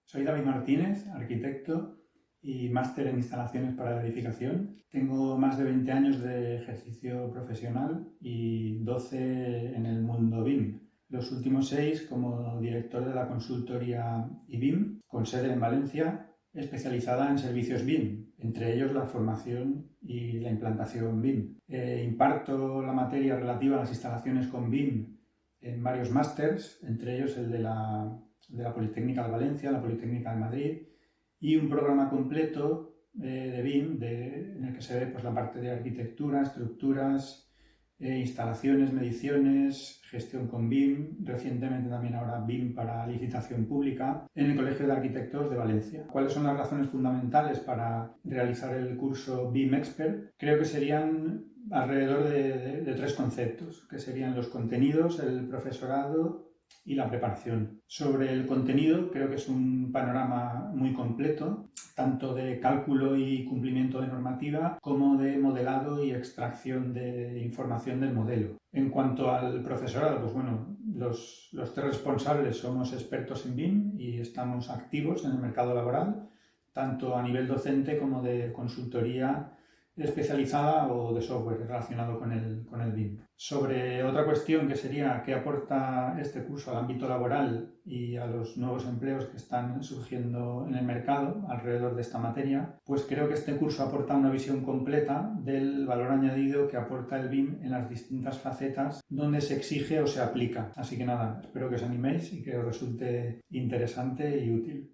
Soy David Martínez, arquitecto y máster en instalaciones para la edificación. Tengo más de 20 años de ejercicio profesional y 12 en el mundo BIM. Los últimos 6 como director de la consultoría IBIM, con sede en Valencia, especializada en servicios BIM, entre ellos la formación y la implantación BIM. Imparto la materia relativa a las instalaciones con BIM en varios másters, entre ellos el de la Politécnica de Valencia, la Politécnica de Madrid, y un programa completo de BIM en el que se ve pues, la parte de arquitectura, estructuras, instalaciones, mediciones, gestión con BIM, recientemente también ahora BIM para licitación pública, en el Colegio de Arquitectos de Valencia. ¿Cuáles son las razones fundamentales para realizar el curso BIM Expert? Creo que serían alrededor de 3 conceptos, que serían los contenidos, el profesorado y la preparación. Sobre el contenido, creo que es un panorama muy completo, tanto de cálculo y cumplimiento de normativa, como de modelado y extracción de información del modelo. En cuanto al profesorado, pues bueno, los 3 responsables somos expertos en BIM y estamos activos en el mercado laboral, tanto a nivel docente como de consultoría especializada o de software relacionado con el BIM. Sobre otra cuestión que sería qué aporta este curso al ámbito laboral y a los nuevos empleos que están surgiendo en el mercado alrededor de esta materia, pues creo que este curso aporta una visión completa del valor añadido que aporta el BIM en las distintas facetas donde se exige o se aplica. Así que nada, espero que os animéis y que os resulte interesante y útil.